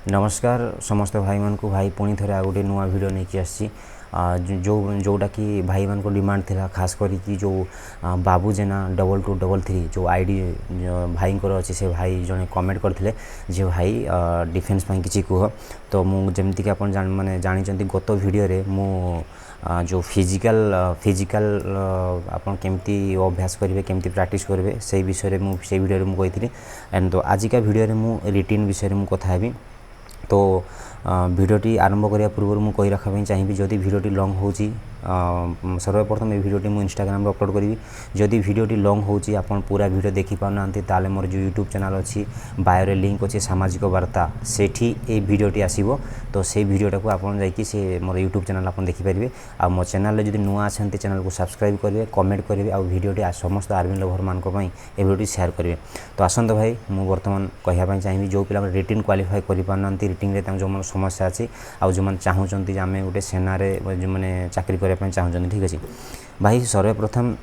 नमस्कार समस्त भाई मान को भाई पुणी थे आ गए नुआ भिड नहीं आसी जो जोटा कि भाई मान को डिमांड थिला खास करी जो बाबू जेना 2233 जो आईडी भाई अच्छे से भाई जड़े कमेंट करते जे भाई डिफेन्स किसी कह तो मुझे आप माने जानी गत भिडियो मु जो फिजिकल आप केमती अभ्यास करेंगे केमती प्रैक्टिस करेंगे से विषय से भिडियो मुझे एंड तो आजिका भिडियो मु रिटिन विषय में कथा हेबी तो भिडियोटी आरंभ करने पूर्व मुझे कही रखापी चाहिए जदि भिडियोटी लंग हो सर्वप्रथम ये भिडियोटी मुझे इंस्टाग्राम अपलोड करी जदि भिडियोटी लंग हो पूरा भिडियो देखी पाना ताले मोर जो यूट्यूब चैनल अच्छी बायोरे लिंक अच्छे सामाजिक वार्ता सेठी ए भिडियोटी आसीबो तो से भिडियोटा को आपन जाइए से मोर यूट्यूब चैनल आप देखिपारे आ मो चैनल जब नुआ अच्छा चैनल को सब्सक्राइब करेंगे कमेंट करेंगे आ भिडियोटी समस्त आर्मी लभर मान ये भिडियो शेयर करेंगे तो आसत भाई मुझे बर्तमान कहवाई चाहिए जो पिला रिटिन क्वालिफाई करना रिटिन जो समस्या अच्छी आउ जो चाहूँगी आम गोटे सेनारे जो मैंने चाकरी करने चाहूँ ठीक अच्छे भाई सर्वप्रथम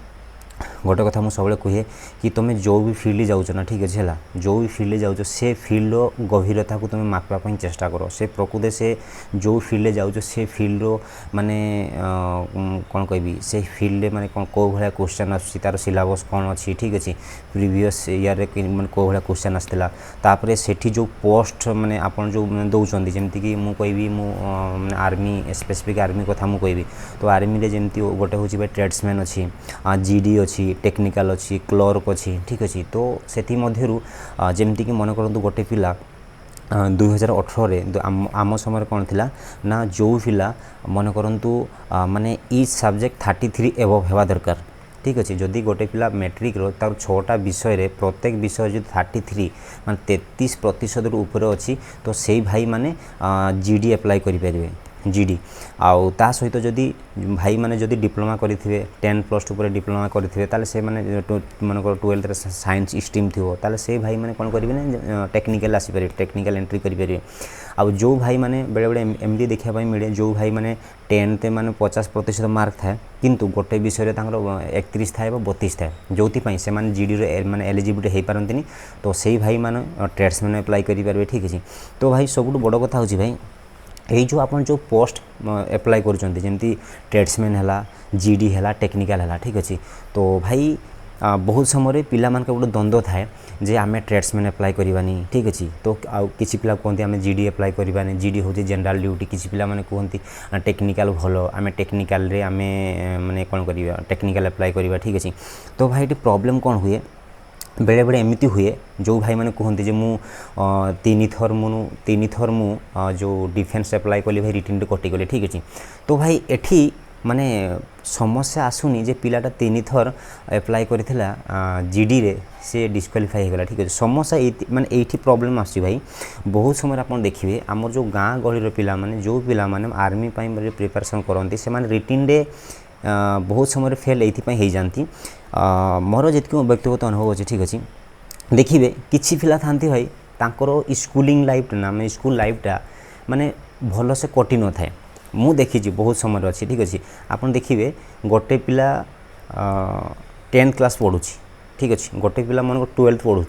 गोटे कथा मुझे सब कहे कि तुम्हें जो भी फील्ड जाऊँ ना ठीक अच्छे है जो भी फील्ड जाऊँ से फील्ड गभीरता को तुम्हें मापवाई चेष्टा कर से प्रकृति से जो फील्ड जाऊँ से फील्ड माने कौन कहि से फील्ड माने कौ भाया क्वेश्चन आसार सिलेबस कौन अच्छी ठीक अच्छे प्रीवियस ईयर मैं कौ भाया क्वेश्चन आसाला तापर सेठी जो पोस्ट माने आप जो दौरान जमीक मुझे आर्मी स्पेसिफिक आर्मी कथा मुझे कहि तो आर्मी जमी गोटे हूँ ट्रेड्समैन अच्छी जीडी अच्छी टेक्निकल अच्छी क्लर्क अच्छी ठीक अच्छे तो से जमीक मन करूँ गोटे पिला 2018 आम समय कौन थी ना जो पिला मन करूँ माने ईच सब्जेक्ट 33 एबव होगा दरकार ठीक अच्छे जदि गोटे पिला मैट्रिक तार 6टा विषय प्रत्येक विषय जो 33 माने 33% ऊपर अच्छी तो से भाई माने जीडी अप्लाई करें जीडी आउ ता सहित जदि भाई माने जदि डिप्लोमा करेंगे 10+2 पर डिप्लोमा करेंगे से माने मनकर 12 साइंस स्ट्रीम थी ताले से भाई माने कौन करेंगे ना टेक्निकल आसीपर टेक्निकल एंट्री करेंगे आउ जो भाई माने बेले बेले एमती देखा मिले जो भाई माने 10 माने 50% मार्क थाए किंतु गोटे विषय 31 थाए 32 थाए जो से माने जीडी माने एलिजिबिलिटी हो पारती तो से भाई माने ट्रेड्समैन अप्लाई करेंगे ठीक अच्छे तो भाई सब बड़ कथा हो भाई यही जो आप जो पोस्ट एप्लाय करमती ट्रेड्समैन है जीडी है टेक्निकल है ठीक अच्छे तो भाई बहुत समय पिला मान गोटे द्वंद्व थाए जे आम ट्रेड्समैन अप्लाई करवानी ठीक अच्छे तो आउ किसी पिला कहते आम जीडी अप्लाई करवानी जीडी हूँ जनरल ड्यूटी किसी पिला माने कहती टेक्निकल भल आम टेक्निकल आम माने कौन कर टेक्निकल अप्लाई करवा ठीक अच्छे तो भाई ये प्रॉब्लम कौन हुए बेले बेले एमती हुए जो भाई मैंने कहते जे मु तीन थर मु जो डिफेन्स अप्लाई कली भाई रिटर्न कटिगली ठीक अच्छे तो भाई एठी माने समस्या आसुनी जे पिलाटा 3 थर अप्लाई करथिला जीडी रे से डिस्क्वालीफाई होगा ठीक है समस्या माने एठी प्रॉब्लम आसी भाई बहुत समय आप देखिए आम जो गाँ गहली पिला माने जो पिला माने आर्मी प्रिपरेशन करती से रिटर्न रे बहुत समय फेल ये जाती मोर जी व्यक्तिगत अनुभव अच्छे ठीक अच्छे देखिए किसी पिला था भाई तांकर स्कूलिंग लाइफ ना मैं स्कूल लाइफटा माने भल से कटि न थाए मु देखी बहुत समय अच्छी ठीक अच्छे आप देखिए गोटे पिला 10th क्लास पढ़ुँ ठीक अच्छे गोटे पिला मन 12th पढ़ुँ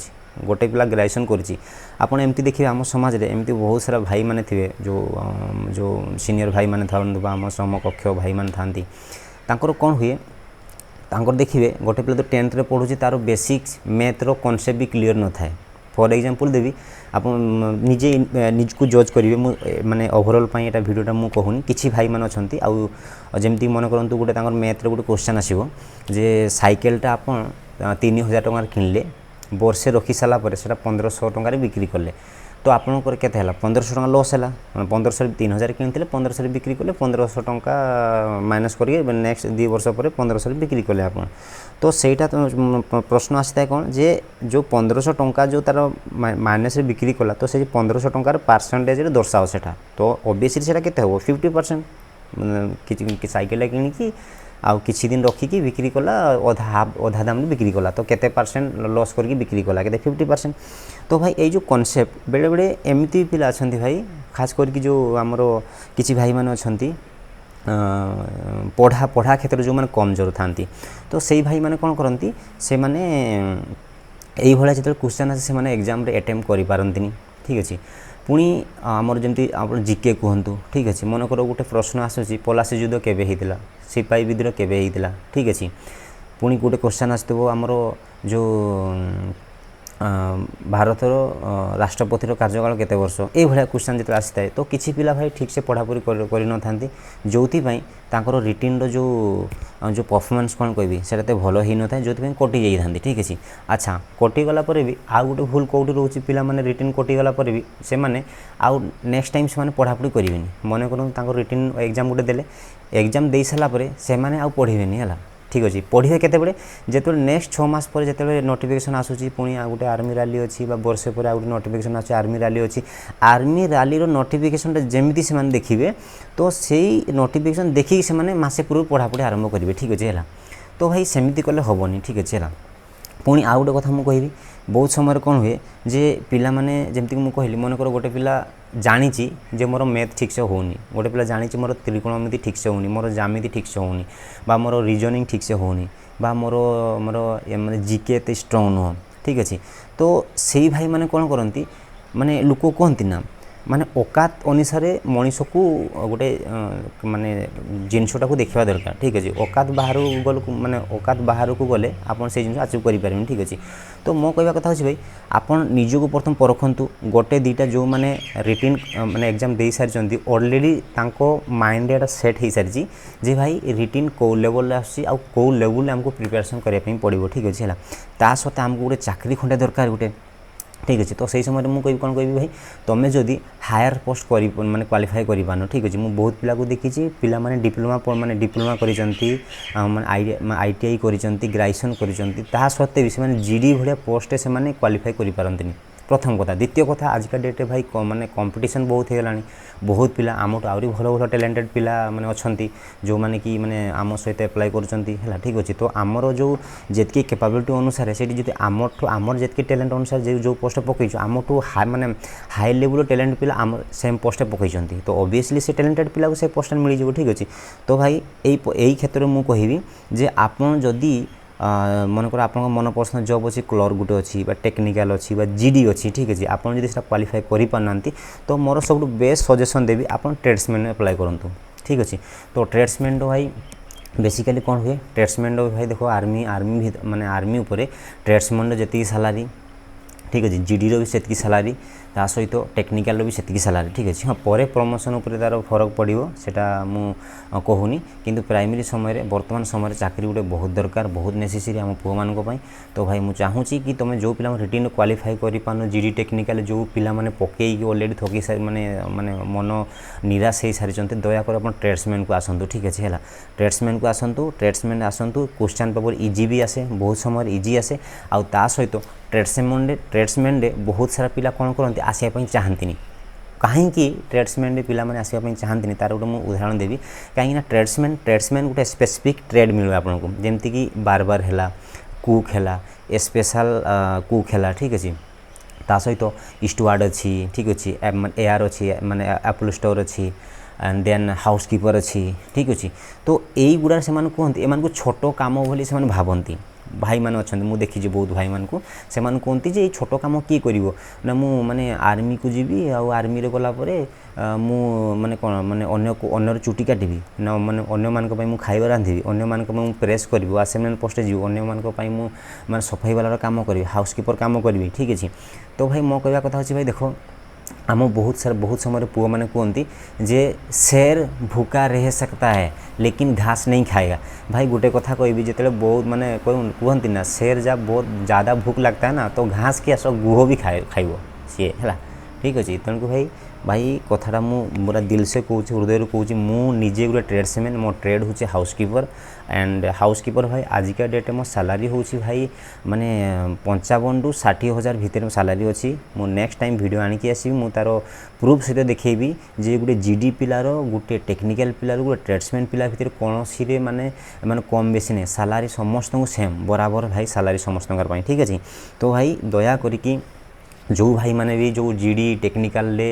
गोटे पिला ग्रेजुएशन करी आपड़ एमती देखिए आम समाज रे एमती बहुत सारा भाई माने थे जो सीनियर भाई माने था आम समकक्ष भाई माने थांती तांकर कौन हुए तांकर देखिए गोटे पिला तो 10th रे पढ़ुँ तार बेसिक्स मैथ्र कॉन्सेप्ट भी क्लीयर न थाए फॉर एग्जांपल देवी आप निजे निज को जज करेंगे माने ओवरऑल ये भिडियोटा मुझे कहूनी किसी भाई मैंने अच्छा जमी मन करूँ गोटे मैथ्रे गोटे क्वेश्चन आसो जे साइकेलटा आप 3000 टंकार किणले वर्षे रखी सारापर से 1500 टंकार बिक्री कले तो आपंकर केते 1500 टंका लॉस है 1500 3000 किणुते 1500 बिक्री कले 1500 टंका माइनस करके नेक्स्ट 2 वर्ष पर 1500 बिक्री कले आप तो सहीटा तो प्रश्न आसता है कौन जे जो 1500 टंका जो तार माइनस बिक्री कला तो से 1500 टंकार परसेंटेज दर्शाओ से तो ओबियसली से 50% साइकेल किणी आउ किसी दिन रखिकी बिक्री कला अधा दाम बिक्री कला तो केते परसेंट लॉस करके बिक्री कला केते 50% तो भाई ये जो कॉन्सेप्ट बेले बेले एमती पिला अच्छा भाई खास करके जो आमर किसी भाई मैंने अच्छा पढ़ा क्षेत्र जो मैंने कमजोर था तो से भाई मैंने कौन करती से माने जो क्वेश्चन आसे से एग्जाम रे अटेम्प्ट कर पारती ठीक अच्छे पुणी आमर जमी आप जीके कहतु ठीक अच्छे मनकर गोटे प्रश्न आसूँ पलासी युद्ध केबे होता सिपाही विद्रोह केबे होता ठीक अच्छे पुणी गोटे क्वेश्चन आसो आमर जो भारतर राष्ट्रपतिर कार्यकाल केते वर्ष ये भाया क्वेश्चन जो आसी था तो किसी पिला भाई ठीक से पढ़ापढ़ी कर न था जो रिटिन जो जो परफॉर्मेंस कौन कहि से भल ही न था जो कटि जाती ठीक अच्छे अच्छा कटिगला भी आउ गोटे भूल कौटी रोचे पिला माने रिटिन कटिगला भी से माने आउ नेक्स्ट टाइम से पढ़ापढ़ी करेंगे मन कर रिटिन एग्जाम गोटे देले एग्जाम दे सारापर से आउ पढ़े है ठीक अच्छे पढ़े केतबे जो नेक्स्ट 6 मास पर जो नोटिफिकेशन आसूँ पुणी गोटे आर्मी रैली अच्छी वर्षे पर गोटे नोटिफिकेशन आसूँ आर्मी रैली अच्छी आर्मी रैली नोटिफिकेशन जमी से देखिए तो से नोटिफिकेशन देखिए से मसे पूर्व पढ़ापढ़ी आरंभ करेंगे ठीक अच्छे है तो भाई सेमती कले हेनी ठीक अच्छे है पुणी आउ गोटे कथा मुझे कहि बहुत समय कौन हुए जे पिला माने जमती मुझे कहली मनकर गोटे पिला जानी जे मोर मैथ ठीक से होनी गोटे पिला जानी मोर त्रिकोणमिति ठीक से होनी मोर जामिति ठीक से होनी बा मोर रीजनिंग ठीक से होनी बा मोर मोर माने जीके एत स्ट्रंग नुह ठीक अच्छे तो से भाई माने कौन करती माने लोक कहती ना माने औकात अनुसार मनीष को गोटे माने जिनसटा को देखा दरकार ठीक अच्छे औकात बाहर गल माने औकात बाहर को गले आपन से जिन अचीव करें ठीक अच्छे तो मो कहवा कथा होछि भाई आपन निजको प्रथम परखंतु गोटे दीटा जो माने रिटिन माने एग्जाम दे सारी ऑलरेडी तांको माइंड एटा सेट हो सारी जे भाई रिटिन कौ लेवल आसी आ कौ लेवल आमको प्रिपरेशन करने पड़ो ठीक अच्छे है ता सत्ते आमको गोटे चाकरी खंडे दरकार गोटे ठीक अच्छे तो सही समय मुझे कौन कह भाई तुम्हें जदि हायर पोस्ट कर माने क्वालिफाई कर पान ठीक अच्छे मुझे बहुत पिला को देखी पिला माने डिप्लोमा माने डिप्लोमा करिसेंती आईटीआई करिसेंती ग्रेजुएशन करिसेंती ता सत्ते भी से जीडी भाया पोस्ट से माने क्वालिफाई कर पारंतिनी प्रथम कथा द्वितीय कथा आजिका डेट्रे भाई माने कंपटीशन बहुत हो गलानी बहुत पिला आमठू आहरी भल भल टैलेंटेड पिला माने अच्छी जो माने कि माने आम सहित एप्लाय कर ठीक अच्छे तो आमर जो जितकी कैपेबिलिटी अनुसार से जी आमठू आमर जितकी टैलेंट अनुसार जो पोस्ट पकई आमठू माने हाई लेवल टैलेंट पिला आम सेम पोस्ट पकई तो ऑब्वियसली से टैलेंटेड पिला को से पोस्ट मिल जाए ठीक अच्छे तो भाई यही क्षेत्र में मुझे जे आपन जदि मनकर आप मन पसंद जॉब अच्छी क्लर्क गोटे अच्छी टेक्निकल अच्छी जीडी अच्छी ठीक अच्छे आप क्वालिफाई कर पारना तो मोर सब बेस्ट सजेसन देवी आप ट्रेड्समैन अप्लाई करूँ ठीक अच्छे तो ट्रेड्समैन भाई बेसिकली कौन हुए ट्रेड्समैन भाई देखो आर्मी आर्मी माने आर्मी उपरे ट्रेड्समैन जी सालारी ठीक अच्छे जीडी भी से सालारी ता सहित टेक्निकल भी से सालारी ठीक अच्छे हाँ पर प्रमोशन उपर तार फरक पड़ो सेटा मु कहूनी किंतु प्राइमरी समय वर्तमान समय चाकरी गोटे बहुत दरकार बहुत नेसेसरी आम पुओ मान तो भाई मुझे चाहूँगी कि तुम जो पिला रिटिन क्वालिफाई कर पान जीडी टेक्निकल जो पिला माने पकईकी ऑलरेडी थकी सारी माने माने मन निराश हो सारी दयाकर आप ट्रेड्समैन को आसतु ठीक अच्छे है ट्रेड्समैन को आसतु ट्रेड्समैन आसतु क्वेश्चन पेपर इजी भी आसे बहुत समय इजी आसे आ सहित ट्रेड्समैन बहुत सारा पिला कौन करते आसपा चाहती कहीं ट्रेड्समैन पिला माने आसपा चाहती तार गोटे मुझे उदाहरण देवी कहीं ट्रेड्समैन गोटे स्पेसिफिक ट्रेड मिले आपको जमती कि बार है कुक है स्पेशल कुक है ठीक अच्छे ता सहित स्टुआर्ड अच्छी ठीक अच्छे एआर अच्छी माने एप्पल स्टोर अच्छी एंड देन हाउसकीपर अच्छी ठीक अच्छे तो यही गुड़ा से कहते एम छोट कम बोली से भावती भाई मैंने अच्छा मुझे देखी बहुत भाई मान को से कहती जे छोट कम किए कर ना मु माने आर्मी को जीवी आर्मी रे गलापर मु माने कौन माने अन्यर चुटी काटिबी ना माने अन्य मान मु खाइबा रांधिबी अन्य मान मु प्रेस करी असेंबली पोस्ट जीव अन्य मान मु माने सफाई वाला काम करी हाउसकीपर काम करी ठीक अच्छे तो भाई मो कहवा कथा भाई देखो आम बहुत समय पुओ मैंने कहती जे शेर भूखा रह सकता है लेकिन घास नहीं खाएगा भाई गोटे कथा कहबी जिते बहुत माने कहती ना शेर जब बहुत ज़्यादा भूख लगता है ना तो घास की आस गुह भी खाइब सी है ठीक अच्छे तेणुक भाई कथाटा पूरा दिल से कहूँ हृदय कहूँ मुझे गोटे ट्रेड्समैन मो ट्रेड हूँ हाउसकीपर एंड हाउसकीपर भाई आजिका डेट मो सैलरी हूँ भाई माने 55 ରୁ 60,000 भितर सैलरी अच्छी मु नेक्स्ट टाइम वीडियो आनिकी आसबि मु तार प्रूफ सहित देखी जे गोटे जीडी पिलार गोटे टेक्निकल पिलार गोटे ट्रेड्समैन पिला भितर कौन सी माने माने कम बेसी नहीं सैलरी समस्त को सेम बराबर भाई सैलरी समस्त ठीक अच्छे तो भाई दया करिकी जो भाई माने भी जो जीडी टेक्निकल रे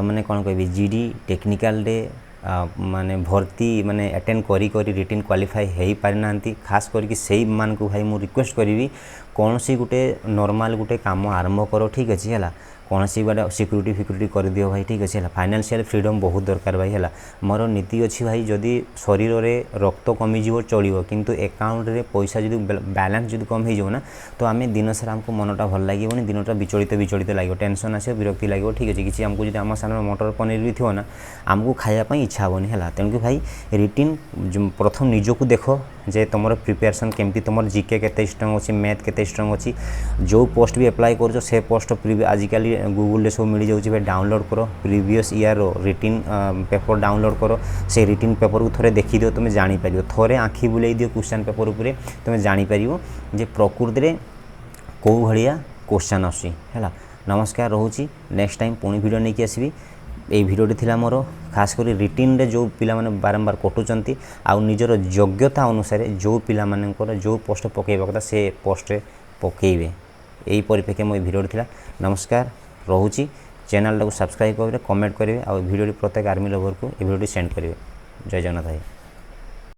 माने कौन कह जीडी टेक्निकल रे माने भर्ती माने अटेंड करी रिटिन क्वालिफाई हो पारिना खास करके से मान को भाई मु रिक्वेस्ट करी कौन सी गोटे नॉर्मल गोटे काम आरंभ कर ठीक अच्छे है कौन सी बाटे सिक्यूरीटी फिक्यूरीटी कर दियो भाई ठीक अच्छे है फाइनेंशियल फ्रीडम बहुत दरकार भाई है मोर नीति अच्छी भाई जदि शरीर में रक्त कमिज चलो किंतु अकाउंट रे पैसा जो बैलेंस जो कम हो ना तो आम दिन सारा आमको मनटा भल लगे दिनटा विचलित विचलित लगे टेंशन आस विरक्ति लगे ठीक अच्छे किसी आमको जो आम सामने मटर पनीर भी थो ना आमको खायापी इच्छा हेनी है तेणुक भाई रिटिन प्रथम निजक देख जे तुम प्रिपेरेसन केमती तुम जीके केते स्ट्रंग अच्छी मैथ केते स्ट्रंग अच्छी जो पोस्ट भी अप्लाई कर से पोस्ट आजिकल गूगल सब मिल जाऊँगी भाई डाउनलोड कर प्रीवियस ईयर रिटिन पेपर डाउनलोड कर से रिटिन पेपर को थोड़े देखी दियो तुम जापर थोड़े आँखि बुलाई दियो क्वेश्चन पेपर उपर तुम जापर जे प्रकृति में कौ भाया क्वेश्चन आसला नमस्कार रोची नेक्स्ट टाइम पुणी वीडियो नहीं आसबि ये भिडियोटी थिला मोर खास कर रिटिन रे जो पिला माने बारंबार कटुचंती आ निजर योग्यता अनुसार जो पिला मानकर जो पोस्ट पकेबा कथा से पोस्ट पकेबे यही परिप्रेक्षी मो भिडियोटी थिला नमस्कार रोची चैनल को सब्सक्राइब करेंगे कमेंट करेंगे और भिडियोटी प्रत्येक आर्मी लवर को ये भिडियोटी सेंड करेंगे जय जगन्नाथ भाई।